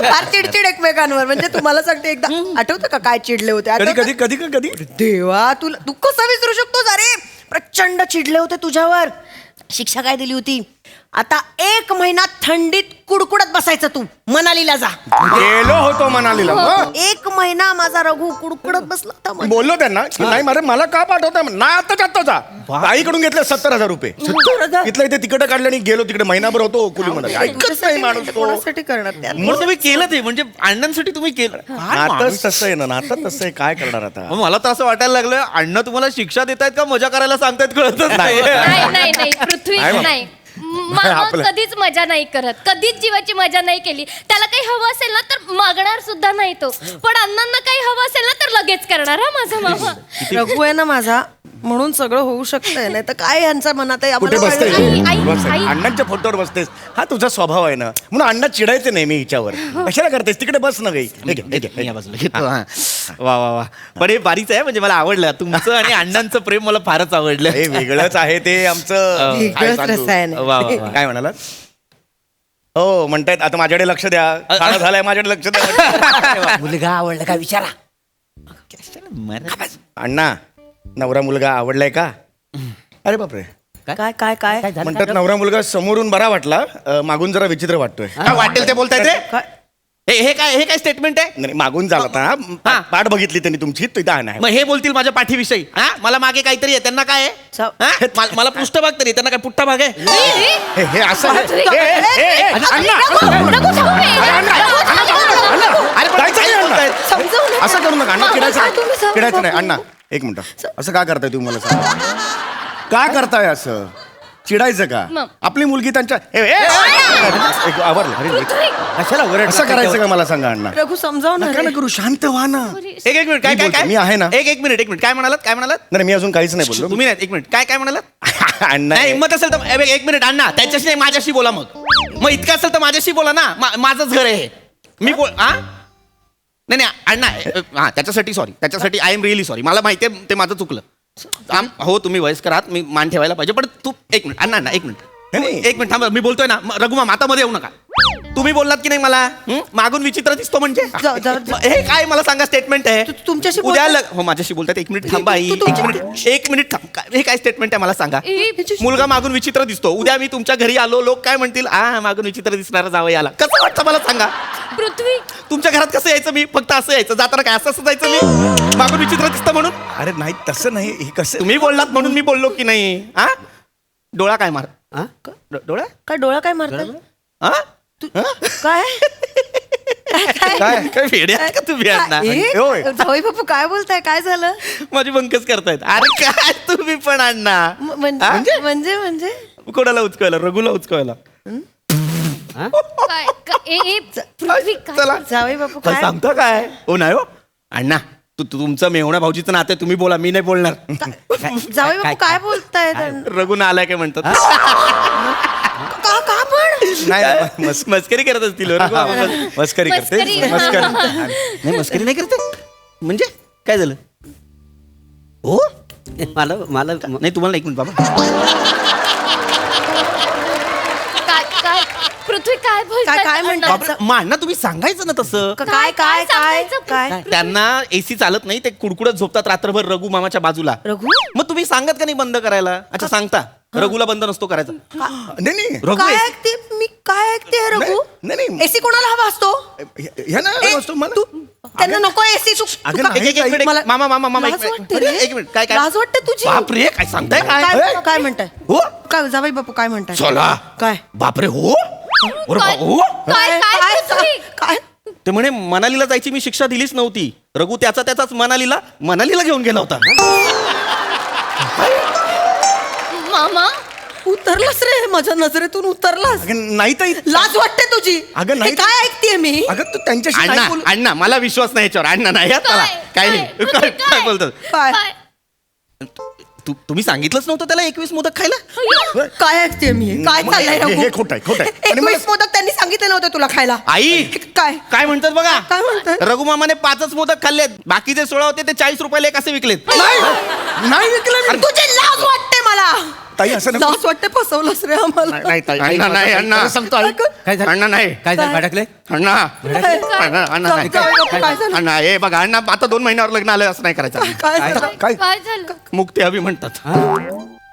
फार चिडचिड एकमेकांवर. म्हणजे तुम्हाला सांगते, एकदा आठवतं का काय चिडले होते? कधी आठवतं? कधी कधी कधी देवा, तुला तू कसं विसरू शकतोस? अरे प्रचंड चिडले होते तुझ्यावर. शिक्षा काय दिली होती? आता 1 महिना थंडीत कुडकुडत बसायचं तू. मनालीला जा. गेलो होतो मनालीला. मग 1 महिना माझा रघु कुडकुडत बसला होता. मी बोललो त्यांना की नाही मारे मला का पाठवताय, नाही आत्ताच आत्ताचा. ताईकडून घेतले 70,000 रुपये. 70,000? इथलं इथे तिकडे काढले आणि गेलो तिकडे, महिनाभर होतो कुली म्हणाले. ऐकत नाही माणूस तो. कोणासाठी करणार ते? म्हणून तुम्ही केलं ते, म्हणजे अण्णांसाठी तुम्ही केलं. नातच तसं आहे ना, नातच तसं आहे, काय करणार आता. मग मला तर असं वाटायला लागलं, अण्णा तुम्हाला शिक्षा देत आहेत का मजा करायला सांगतायत कळतच नाही. नाही नाही नाही पृथ्वी नाही बाबा. नाही. मामा आपलं- कधीच मजा नाही करत, कधीच जीवाची मजा नाही केली. त्याला काही हवं असेल ना तर मागणार सुद्धा नाही तो, पण अण्णांना काही हवं असेल ना तर लगेच करणार हा माझा मामा. रघु आहे ना माझा, म्हणून सगळं होऊ शकतंय. नाही तर काय यांच्या मनात आहे कुठे आम्हाला बसते कळलं नाही. आई- आई- अण्णांच्या फोटोवर बसतेस, हा तुझा स्वभाव आहे ना, म्हणून अण्णा चिडायचे नाही मी हिच्यावर. कशाला करतेस, तिकडे बस ना गई. या बाजूला घेतो. हा. वा वा वा. पण हे बारीच आहे, म्हणजे मला आवडलं तुमचं आणि अण्णांचं प्रेम मला फारच आवडलं. हे वेगळंच आहे ते आमचं. वेगळंच काय सांगू? रसायन आहे. वा वा वा. काय म्हणाला? हो म्हणतायत आता माझ्याकडे लक्ष द्या, खाणं झालंय माझ्याकडे लक्ष द्या. मुलगा आवडला का विचारा. अण्णा नवरा मुलगा आवडलाय का? अरे बापरे. काय काय काय म्हणतात नवरा मुलगा समोरून बरा वाटला, मागून जरा विचित्र वाटतोय. काय वाटेल ते बोलतायत रे? काय? हे काय स्टेटमेंट आहे? नाही मागून झाला होता, पाठ बघितली त्यांनी तुमची, तिथं नाही. मग हे बोलतील माझ्या पाठीविषयी. हा मला मागे काहीतरी आहे, त्यांना काय आहे? सा- हा? मला पृष्ठभाग तरी, त्यांना काय पुठ्ठा भाग आहे? हे असं अण्णा, जायचं नाही अण्णा. समजावून घ्या. असं करू नका अण्णा, काय तुम्ही चिडायचं समजून चिडायचं नाही अण्णा. एक मिनिट, असं का करताय तुम्ही मला सांगा. का करताय असं? चिडायचं का मग. आपली मुलगी त्यांच्या एक आवरलं अरे कशाला ओरडला असं करायचं का मला सांगा अण्णा रघु समजाव ना नका रे. ना करू शांत व्हा ना एक मिनिट काय मी काय बोलतो, काय मी आहे ना. एक मिनिट काय म्हणालात नाही मी अजून काहीच नाही बोललो तुम्ही नाही एक मिनिट काय म्हणालात अण्णा नाही हिंमत असेल तर एक मिनिट अण्णा त्याच्याशी नाही माझ्याशी बोला मग इतकं असेल तर माझ्याशी बोला ना माझंच घर आहे हे. मी बोल हा नाही अण्णा हा त्याच्यासाठी आय एम रिअली सॉरी मला माहिती आहे ते माझं चुकलं हो तुम्ही वयस्कर आहात मी मान ठेवायला पाहिजे पण तू एक मिनिट अण्णा एक मिनिट नाही. एक मिनिट थांबा मी बोलतोय ना रघुमा मातामध्ये येऊ नका तुम्ही बोललात की नाही मला मागून विचित्र दिसतो म्हणजे हे काय मला सांगा स्टेटमेंट आहे तुमच्याशी उद्या हो माझ्याशी बोलतात एक मिनिट थांबा आई एक मिनिट थांब हे काय स्टेटमेंट आहे मला सांगा मुलगा मागून विचित्र दिसतो उद्या मी तुमच्या घरी आलो लोक काय म्हणतील मागून विचित्र दिसणारा जावं याला कसं वाटतं मला सांगा पृथ्वी तुमच्या घरात कसं यायचं मी फक्त असं यायचं जाताना काय असं जायचं मी मागून विचित्र दिसतं म्हणून अरे नाही तसं नाही हे कसं तुम्ही बोललात म्हणून मी बोललो की नाही हा डोळा काय मार डोळा काय डोळा काय मारतात हा काय काय काय वेडे आहे का तुम्ही अण्णा? होय. जावई बापू काय बोलताय काय झालं माझी बंकच करतायत अरे काय तुम्ही पण अण्णा म्हणजे कोणाला उचकायला रघुला उचकायला पृथ्वी काय चला जावई बापू पण काय सांगतो काय हो नाही हो अण्णा तुमचं मेवणा भाऊजीचं नातं आहे, तुम्ही बोला मी नाही बोलणार जावई बापू काय बोलताय रघुना आलाय काय म्हणतात का पण नाही मस्करी करत असतील हो, रघु मामा. मस्करी करते मस्करी. मस्करी नाही मस्करी नाही करते म्हणजे काय झालं हो मला नाही तुम्हाला एक मिनिट बाबा काय पृथ्वी काय बोलताय? काय म्हणतात? बाबा अण्णा तुम्ही सांगायचं ना तसं काय काय काय सांगायचं? काय त्यांना एसी चालत नाही ते कुडकुडत झोपतात रात्रभर रघु मामाच्या बाजूला रघु मग तुम्ही सांगत का नाही बंद करायला अच्छा सांगता रघुला बंद नसतो करायचा नाही रघु काय AC ऐकते मी काय ऐकते रघु नाही, नाही. एसी कोणाला हवा असतो ह्या ना वस्तू मला त्यांना नको एसी तू अगं, तू का- एक मिनिट मला- मामा लाज वाटते रे. एक मिनिट काय लाज वाटते तुझी बापरे काय सांगताय काय काय म्हणताय हो काय जावई बापू काय म्हणताय चला काय बापरे हो अरे काय? हो काय पृथ्वी? काय ते म्हणे मनालीला जायची मी शिक्षा दिलीच नव्हती रघु त्याचाच मनालीला घेऊन गेला होता मामा उतरलास रे माझ्या नजरेतून उतरलास अगं, नाही तर लाज वाटते तुझी अगं, नाही हे काय ऐकतेय मी अगं तू त्यांच्याशी काय बोल अण्णा मला विश्वास नाही याच्यावर अण्णा नाही आता काय? काय नाही काय? काय काय बोलतात काय काय तुम्ही सांगितलंच नव्हतं त्याला 21 मोदक खायला काय ऐकतेय मी काय चाललंय हे- रघु? हे खोटं आहे, खोटं आहे. आणि मला- 21 मोदक त्यांनी सांगितलं नव्हतं तुला खायला आई काय काय म्हणतात बघा काय म्हणतात? रघुमामाने 5च मोदक खाल्लेत बाकीचे 16 होते ते 40 रुपयाला एक असे विकलेत नाही विकलं मी. तुझी लाज वाटते मला ताई असं नको. लाज वाटते फसवलंस रे आम्हाला नाही ताई अण्णा नाही अण्णा खरं सांगतो आई. काय झालं अण्णा नाही काय झालं भडकले अण्णा अण्णा अण्णा नाही जावई बापू, काय झालं? अण्णा हे बघा अण्णा आता 2 महिन्यावर लग्न आलं असं नाही करायचं काय झालं? काय काय झालं मुक्ती हवी म्हणतात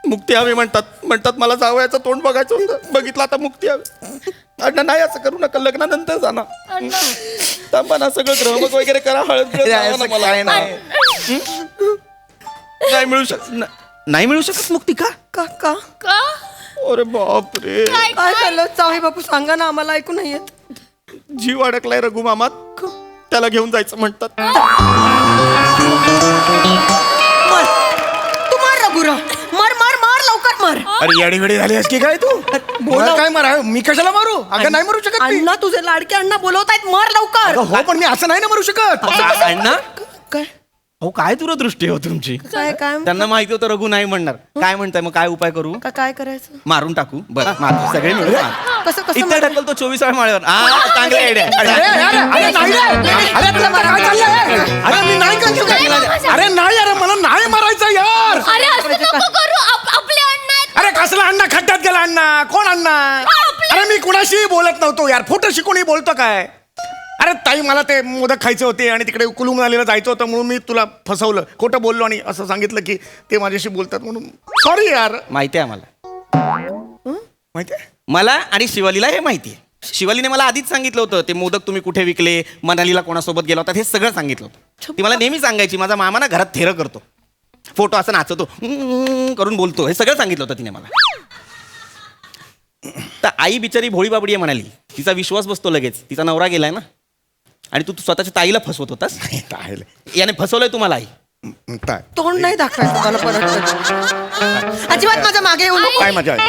मुक्ती हवी म्हणतात मला जावयाचं तोंड बघायचं होतं बघितलं आता मुक्ती हवी अण्णा नाही असं करू नका लग्नानंतर जाणार थांबा ना सगळं ग्रहमक वगैरे करा हळद बिळद लावा ना मला नाही मिळू शकत नाही मिळू शकत मुक्ती का का का अरे बापरे काय झालं जावई बापू सांगा ना आम्हाला ऐकू नाही येत जीव अडकलाय रघु मामात त्याला घेऊन जायचं म्हणतात मर तू मार रघुरा मार मार मार लवकर मार अरे येडी वेडी झाली की काय तू मला काय मारा मी कशाला मारू अगं नाही मारू शकत मी. अण्णा तुझे लाडके अण्णा बोलवतायत मार लवकर अगं, हो पण मी असं नाही ना मारू शकत अण्णा काय हो काय दूरदृष्टी हो तुमची काय काय त्यांना माहिती होतं रघु नाही म्हणणार काय म्हणताय मग काय उपाय करू काय करायचं मारून टाकू बरं मारू सगळे मिळून मारू. कसं कसं इथे ढकलतो 24 माळ्यावर चांगली आयडिया अरे, अरे, नाही रे. अरे, तुला काय चाललंय? अरे मी नाही करतो. अरे नाही अरे मला नाही मारायचं यार अरे असं नको करू आपले अण्णा आहेत. अरे कसला अण्णा खड्ड्यात गेला अण्णा कोण अण्णा अरे मी कुणाशी बोलत नव्हतो यार फोटोशी कोणी बोलतो काय अरे ताई मला ते मोदक खायचे होते आणि तिकडे कुलू मनालीला जायचं होतं म्हणून मी तुला फसवलं खोटं बोललो आणि असं सांगितलं की ते माझ्याशी बोलतात म्हणून सॉरी यार माहिती आहे आम्हाला माहिती आहे मला आणि शिवालीला हे माहिती आहे शिवालीने मला आधीच सांगितलं होतं ते मोदक तुम्ही कुठे विकले मनालीला कोणासोबत गेला होता हे सगळं सांगितलं होतं ती मला नेहमी सांगायची माझा मामा ना घरात थेरं करतो फोटो असं नाचतो करून बोलतो हे सगळं सांगितलं होतं तिने मला तर आई बिचारी भोळी बाबडी आहे म्हणाली तिचा विश्वास बसतो लगेच तिचा नवरा गेलाय ना आणि तू स्वतःच्या ताईला फसवत होतास याने फसवलंय तुम्हाला आई काय तोंड नाही दाखवायचं मला परत. अजिबात माझ्या मागे येऊ नको. काय मजा आहे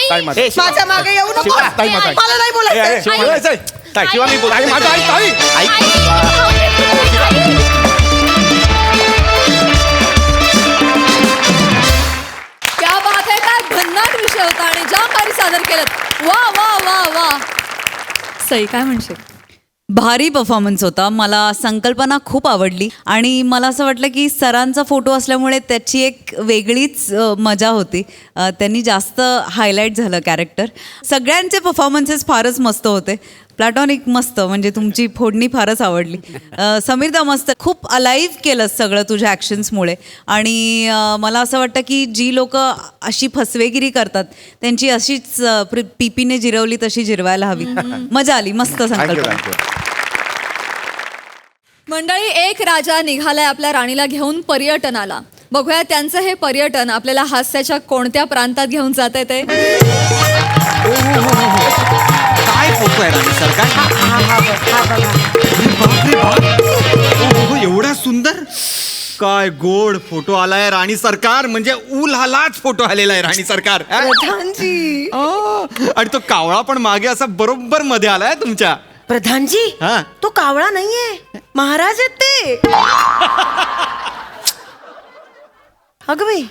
काय मजा आहे? माझ्या मागे येऊ नको. शिवा, ताई मजा आहे. मला नाही बोलायचं. ताई, शिवा, मी बोलतो. ताई, माझं ऐक, ताई. क्या बात आहे, काय भन्नाट विषय होता आणि ज्या भारी सादर केलं. वा वा वा वा. सई काय म्हणशील? भारी परफॉर्मन्स होता. मला संकल्पना खूप आवडली आणि मला असं वाटलं की सरांचा फोटो असल्यामुळे त्याची एक वेगळीच मजा होती. त्यांनी जास्त हायलाईट झालं कॅरेक्टर. सगळ्यांचे परफॉर्मन्सेस फारच मस्त होते. प्लॅटॉनिक मस्त, म्हणजे तुमची फोडणी फारच आवडली. समीरदा मस्त, खूप अलाइव्ह केलं सगळं तुझ्या ॲक्शन्समुळे. आणि मला असं वाटतं की जी लोक अशी फसवेगिरी करतात त्यांची अशीच पीपीने जिरवली तशी जिरवायला हवी. मजा आली, मस्त संकल्पना. मंडळी, एक राजा निघालाय आपल्या राणीला घेऊन पर्यटनाला. बघूया त्यांचं हे पर्यटन आपल्याला हास्याच्या कोणत्या प्रांतात घेऊन जाते ते. काय फोटो आहे राणी सरकार? एवढा सुंदर, काय गोड फोटो आलाय राणी सरकार. म्हणजे उलालाच फोटो आलेला आहे राणी सरकार. प्रधानजी, आणि तो कावळा पण मागे असा बरोबर मध्ये आलाय तुमच्या. प्रधानजी, हा. तो कावळा नाहीये, महाराज आहेत ते. अगं बाई,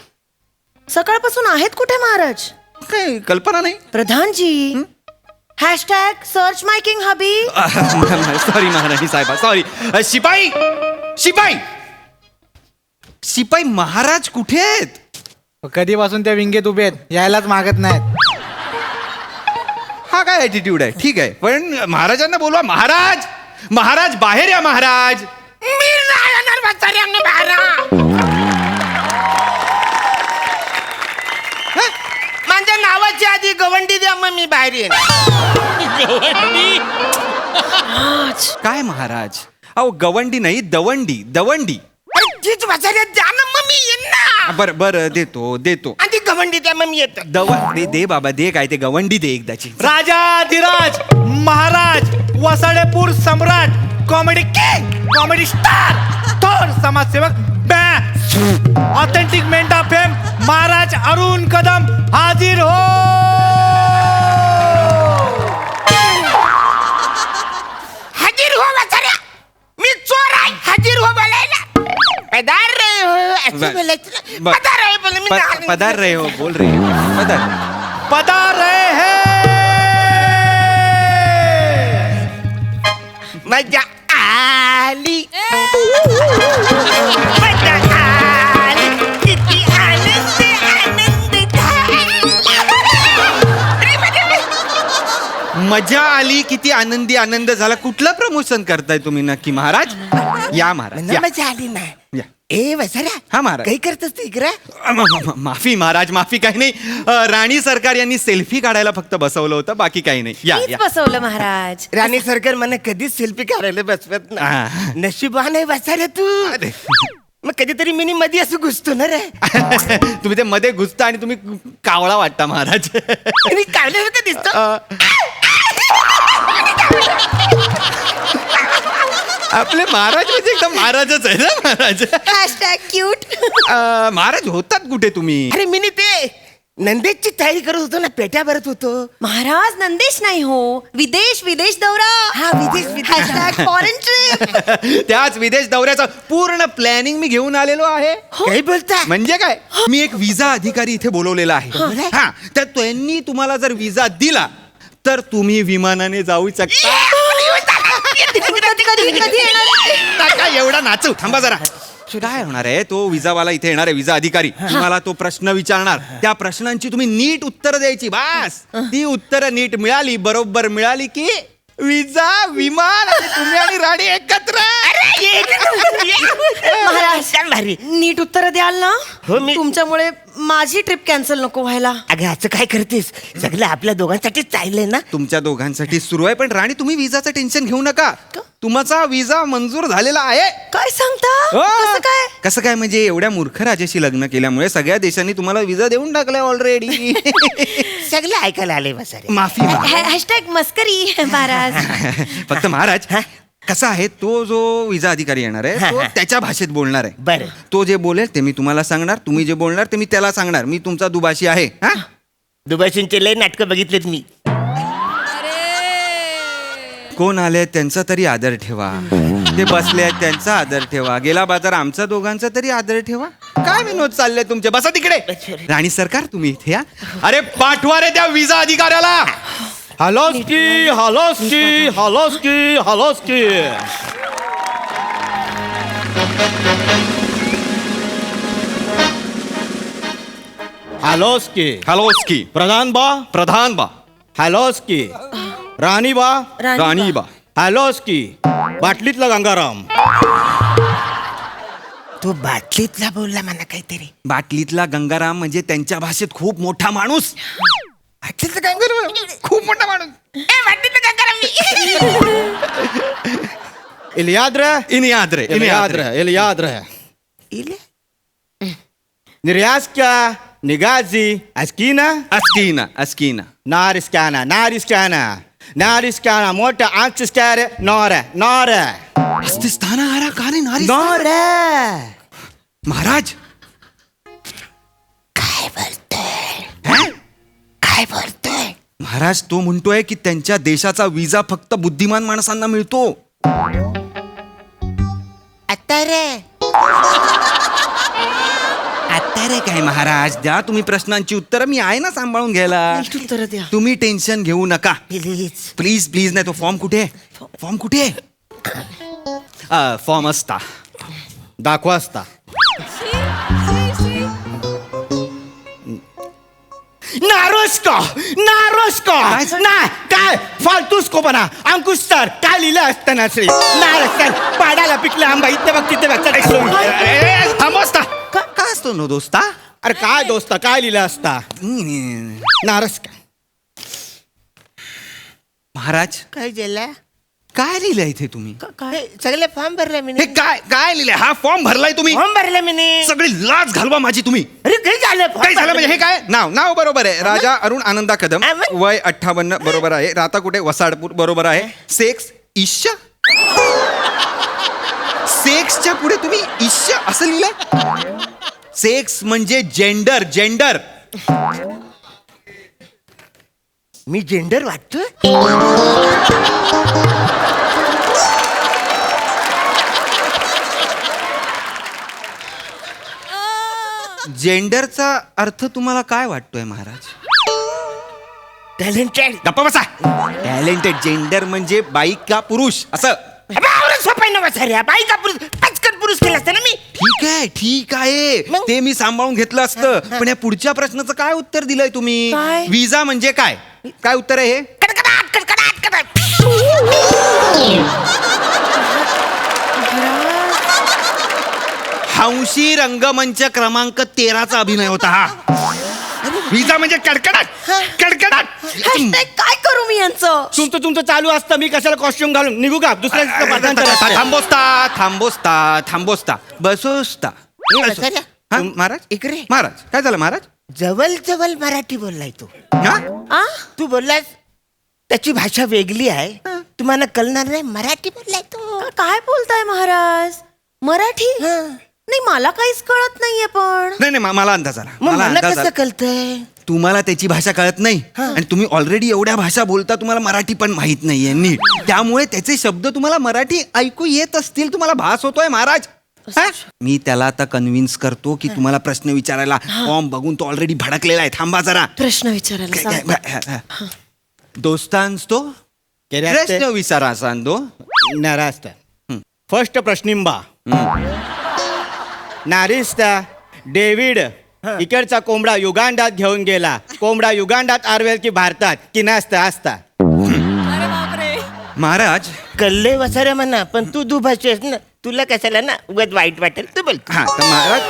सकाळपासून आहेत कुठे महाराज? काय कल्पना नाही. प्रधानजी, हॅशटॅग सर्च माय किंग हबी. सॉरी महाराणी साहेबा, सॉरी. शिपाई, शिपाई, शिपाई महाराज कुठे आहेत? कधीपासून त्या विंगेत उभे आहेत, यायलाच मागत नाहीत. हा काय ॲटिट्यूड आहे? ठीक आहे, पण महाराजांना बोलवा. महाराज, महाराज बाहेर या. महाराज, मी नाही येणार म्हाताऱ्यांना बाहेर. माझ्या नावाच्या आधी गवंडी द्या, मग मी बाहेर येईन. काय महाराज? अहो गवंडी नाही, दवंडी, दवंडी. तीच म्हाताऱ्या द्या ना, मग मी येईन ना. बर बर, देतो देतो. आधी गवंडी द्या, मग मी येतो. दे दे बाबा, दे. काय ते गवंडी दे एकदाची. राजाधिराज महाराज, वसाडेपूर सम्राट, कॉमेडी किंग, कॉमेडी स्टार, थोर समाजसेवक, ऑथेंटिक मेंढा फेम महाराज अरुण कदम हाजीर हो. हाजीर हो म्हाताऱ्या, मी चोर आहे. हाजीर हो बोलायला. पदार रे हो, असं बोलायचं ना. पदार रे बोल, मी नाही. पदार रे हो, बोल रे. पदार. पधार रहे हैं. मजा आली, मजा आली, किती आनंद आनंद मजा आली, किती आनंदी आनंद झाला. कुठलं प्रमोशन करताय तुम्ही नक्की महाराज? या महाराज, या. मजा आली ना. या. ए वसाऱ्या, हा महाराज. काही करतस तू इकडं? माफी महाराज, माफी. काही नाही. राणी सरकार यांनी सेल्फी काढायला फक्त बसवलं होतं, बाकी काही नाही. या मीच या. बसवलं महाराज. राणी सरकार मला कधीच सेल्फी काढायला बसवत ना. हा. नशिबान आहे वसाऱ्या तू. अरे. मग कधीतरी मिनी मध्ये असं घुसतो ना रे. तुम्ही ते मध्ये घुसता आणि तुम्ही कावळा वाटता महाराज. आणि काढल्यासारखं दिसतो. आपले महाराज म्हणजे एकदम महाराजच आहे ना महाराज. Hashtag cute. महाराज होतात कुठे तुम्ही? अरे मिनी ते नंदेशची तयारी करत होतो ना, पेट्या भरत होतो. महाराज नंदेश नाही हो, विदेश विदेश दौरा. हा, विदेश विदेश. Hashtag foreign trip. त्याच विदेश दौऱ्याचं पूर्ण प्लॅनिंग मी घेऊन आलेलो आहे. काही बोलता? म्हणजे काय, मी एक विजा अधिकारी इथे बोलवलेला आहे. हा, तर त्यांनी तुम्हाला जर विजा दिला तर तुम्ही विमानाने जाऊ शकता. कधी येणार? नका एवढा नाचू, थांबा जरा. काय होणार आहे, तो विजावाला इथे येणार आहे, विजा अधिकारी. तुम्हाला तो प्रश्न विचारणार, त्या प्रश्नांची तुम्ही नीट उत्तर द्यायची. बास, ती उत्तर नीट मिळाली, बरोबर मिळाली की विजा, विमान आणि तुम्ही आणि राणी एकत्र. महाराज, भारी. नीट उत्तर द्याल ना? हो, मी- तुमच्यामुळे माझी ट्रिप कॅन्सल नको व्हायला. अगं असं काय करतेस? सगळं आपल्या दोघांसाठीच चाललंय ना. तुमच्या दोघांसाठी सुरू आहे, पण राणी तुम्ही विजाचं टेन्शन घेऊ नका. तुमचा विजा मंजूर झालेला आहे. काय सांगता? हो. कसं काय? कसं काय म्हणजे, एवढ्या मूर्ख राजाशी लग्न केल्यामुळे सगळ्या देशांनी तुम्हाला विजा देऊन टाकलाय ऑलरेडी. सगळं ऐकायला आले वसारे. माफी. हॅशटॅग मस्करी महाराज. फक्त महाराज, कसा आहे तो जो विजा अधिकारी येणार आहे तो त्याच्या भाषेत बोलणार आहे. बरं. तो जे बोलेल ते मी तुम्हाला सांगणार, तुम्ही जे बोलणार ते मी त्याला सांगणार. मी तुमचा दुभाषी आहे. हा दुभाषींचे लय नाटकं बघितलेत मी. कोण आले त्यांचा तरी आदर ठेवा, ते बसले आहेत त्यांचा आदर ठेवा, गेला बाजार आमचा दोघांचा तरी आदर ठेवा. काय विनोद चालले तुमचे, बसा तिकडे. राणी सरकार तुम्ही इथे या. अरे पाठवा रे त्या विजा अधिकाऱ्याला. हलोस्की हलोस्की हलोस्की हलोस्की. हलोस्की हॅलोस्की प्रधान बा हॅलोस्की राणी बा राणी बा हॅलोस्की बाटलीतला गंगाराम. तो बाटलीतला बोलला मला काहीतरी. बाटलीतला गंगाराम म्हणजे त्यांच्या भाषेत खूप मोठा माणूस. बाटलीतला गंगाराम खूप मोठा माणूस. बाटलीतला गंगाराम. इलियाद रे इनियाद रे इलियाद रे. निर्यास क्या निगाजी अस्कीना अस्कीना अस्कीना नारिस्काना मोठा आंचस्कार नॉर अस्तिस्ताना हरा काने नारी महाराज काय बोलतोय? हैं? काय बोलतोय? महाराज तो म्हणतोय की त्यांच्या देशाचा विजा फक्त बुद्धिमान माणसांना मिळतो. आता रे आता रे काय महाराज, द्या तुम्ही प्रश्नांची उत्तरं, मी आहे ना सांभाळून घ्यायला. उत्तर द्या तुम्ही टेन्शन घेऊ नका प्लीज. Please please. नाही तो फॉर्म कुठे, फॉर्म कुठे? फॉर्म असता दाखवा असता. नारोस्को नाही काय फालतूस्को बना अंकुश सर काय लिहिलं असतं ना श्री नारस सर पाडाला पिकलं आंबा इथे बघ तिथे बघ. थांबवस्ता काय असतो नो दोस्ता? अरे काय दोस्ता काय लिहिलं असता नारस का महाराज काय झालं? काय लिहिलंय इथे तुम्ही? काय सगळे फॉर्म भरले मी. हे काय काय लिहिलंय? हा फॉर्म भरलाय तुम्ही? फॉर्म भरले मी. सगळी लाज घालवा माझी तुम्ही. अरे काय झालं? काय झालं म्हणजे हे काय? नाव बरोबर आहे, राजा अरुण आनंदा कदम, हा, मग? वय 58 बरोबर आहे, राहता कुठे वसाडपूर बरोबर आहे, सेक्स ईश्य. सेक्सच्या पुढे तुम्ही ईश्य असं लिहिलंय? सेक्स म्हणजे जेंडर. मी जेंडर वाटतोय? जेंडरचा अर्थ तुम्हाला काय वाटतोय महाराज? टॅलेंटेड. गप्पा बसा. टॅलेंटेड जेंडर म्हणजे बाई का पुरुष असं. बाई का पुरुष? पचकन पुरुष केला असतं ना मी. ठीक आहे ते मी सांभाळून घेतलं असतं, पण या पुढच्या प्रश्नाचं काय उत्तर दिलंय तुम्ही? काय? विजा म्हणजे काय? काय उत्तर आहे हे? कडकडाट कडकडाट कडकडाट. हंशी रंगमंच क्रमांक 13चा अभिनय होता हा. विजा म्हणजे कडकडाट कडकडाट. काय करू मी यांचं? तुमचं चालू असतं मी कशाला कॉस्ट्युम घालून निघू का दुसऱ्या थांबोस्ता बसोस्ता. बसायला? हा, महाराज इकडे. महाराज काय झालं महाराज? जवळ मराठी बोललाय तू. हा? तू बोललास त्याची भाषा वेगळी आहे, तुम्हाला कळणार नाही. मराठी बोललाय तू. काय बोलताय महाराज? मराठी? नाही मला काहीच कळत नाहीये. पण नाही मला अंदाज आला. मग मला अंदाज कसं आला. कळतंय? तुम्हाला त्याची भाषा कळत नाही आणि तुम्ही ऑलरेडी एवढ्या भाषा बोलता, तुम्हाला मराठी पण माहित नाहीये नीट, त्यामुळे त्याचे शब्द तुम्हाला मराठी ऐकू येत असतील, तुम्हाला भास होतोय महाराज. हा? मी त्याला आता कन्व्हिन्स करतो की तुम्हाला प्रश्न विचारायला. फॉर्म बघून तो ऑलरेडी भडकलेला आहे. थांबा जरा. प्रश्न विचारायला सांग. दोस्तांस्तो प्रश्न विचारा सांदो. नारास्ता फर्स्ट प्रश्निंबा नारिस्ता डेव्हिड इकडचा कोंबडा युगांडात घेऊन गेला. कोंबडा युगांडात आरवेल की भारतात की नसता असता? महाराज कल्ले वसारे म्हणा, पण तू दुभाषी आहेस ना, तुला कशाला ना उगाच वाईट वाटेल तू बोल. हा तर महाराज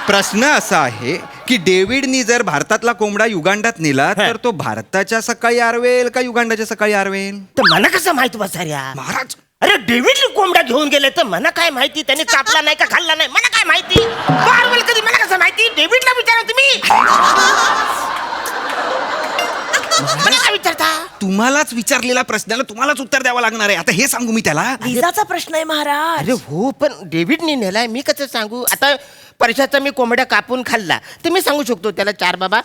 प्रश्न असा आहे की डेव्हिडनी जर भारतातला कोंबडा युगांडात नेला तर तो भारताच्या सकाळी आरवेल का युगांडाच्या सकाळी आरवेल? तर मला कसं माहित वसाऱ्या? महाराज अरे डेव्हिड कोंबडा घेऊन गेले तर मला काय माहिती त्याने कापला नाही का खाल्ला नाही, मला काय माहिती? बारवल कधी मला कसं माहिती? डेव्हिडला विचारा तुम्ही. मला काय विचारता? आता तुम्हालाच विचारलेल्या प्रश्नाला तुम्हालाच उत्तर द्यावं लागणार आहे. आता हे सांगू मी त्याला? विजाचा प्रश्न आहे महाराज. अरे हो, पण डेव्हिडने नेलाय, मी कसं सांगू? आता परशाचा मी कोंबड्या कापून खाल्ला तर मी सांगू शकतो त्याला 4 बाबा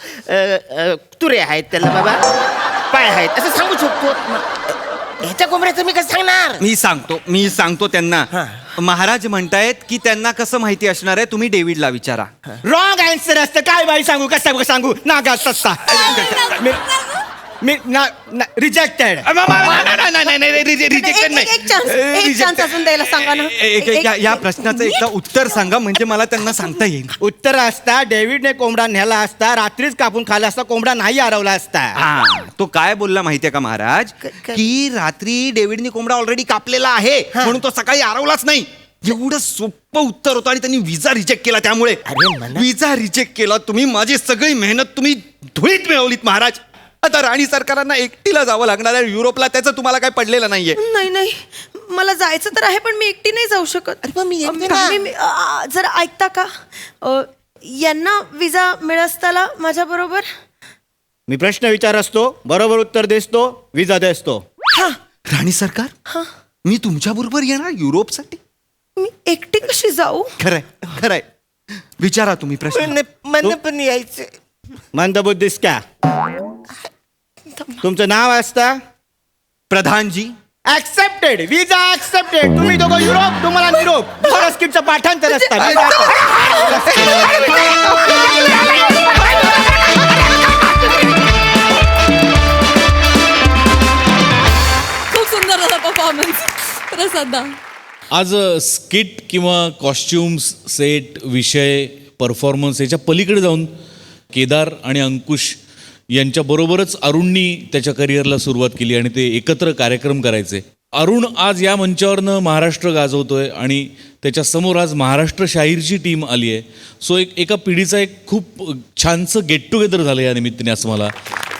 तुरे आहेत, त्याला बाबा पाय आहेत, असं सांगू शकतो. ह्याच्या कोंबड्याचं मी कसं सांगणार? मी सांगतो त्यांना. महाराज म्हणतायत की त्यांना कसं माहिती असणार आहे, तुम्ही डेव्हिडला विचारा. रॉंग आन्सर असतं. काय बाई सांगू, कसं सांगू? नागा सस्ता मी रिजेक्टेड. रिजेक्टेड एक चान्स अजून द्यायला सांगा ना. नाही. या प्रश्नाचं एकदा उत्तर सांगा म्हणजे मला त्यांना सांगता येईल. उत्तर असता डेव्हिडने कोंबडा नेला असता, रात्रीच कापून खाला असता, कोंबडा नाही हरवला असता. हा, तो काय बोलला माहितीये का महाराज, की रात्री डेव्हिडने कोंबडा ऑलरेडी कापलेला आहे म्हणून तो सकाळी हरवलाच नाही. एवढं सोपं उत्तर होतं आणि त्यांनी विजा रिजेक्ट केला. त्यामुळे विजा रिजेक्ट केला तुम्ही, माझी सगळी मेहनत तुम्ही धुळीत मिळवलीत महाराज. आता राणी सरकारांना एकटीला जावं लागणार आहे युरोपला, त्याचं तुम्हाला काय पडलेलं नाहीये. नाही मला जायचं तर आहे पण मी एकटी नाही जाऊ शकत. जरा ऐकता का? यांना विजा मिळसताला माझ्या बरोबर. मी प्रश्न विचार असतो, बरोबर उत्तर देसतो, विजा देसतो. राणी सरकार, मी तुमच्या बरोबर येणार युरोपसाठी. मी एकटी कशी जाऊ? खरंय विचारा तुम्ही प्रश्न. मन पण यायचं. मंदबुद्धीस का? तुमचं नाव असता? प्रधानजी. ऍक्सेप्टेड, विजा ऍक्सेप्टेड. तुम्ही दोघं युरोप, तुम्हाला निरोप. दुसरं स्किटचं पाठांतर असतं. खूप सुंदर झाला परफॉर्मन्स प्रसादा. आज स्किट किंवा कॉस्ट्युम्स, सेट, विषय, परफॉर्मन्स याच्या पलीकडे जाऊन केदार आणि अंकुश यांच्याबरोबरच अरुणनी त्याच्या करिअरला सुरुवात केली आणि ते एकत्र कार्यक्रम करायचे. अरुण आज या मंचावरनं महाराष्ट्र गाजवतोय आणि त्याच्या समोर आज महाराष्ट्र शाहीरची टीम आली आहे. सो एका पिढीचा एक खूप छानसं गेट टुगेदर झालं या निमित्ताने, असं मला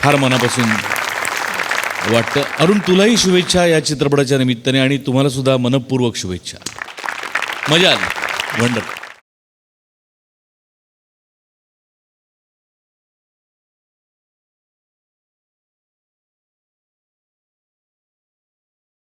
फार मनापासून वाटतं. अरुण, तुलाही शुभेच्छा या चित्रपटाच्या निमित्ताने आणि तुम्हाला सुद्धा मनपूर्वक शुभेच्छा. मजा आली. वंडर.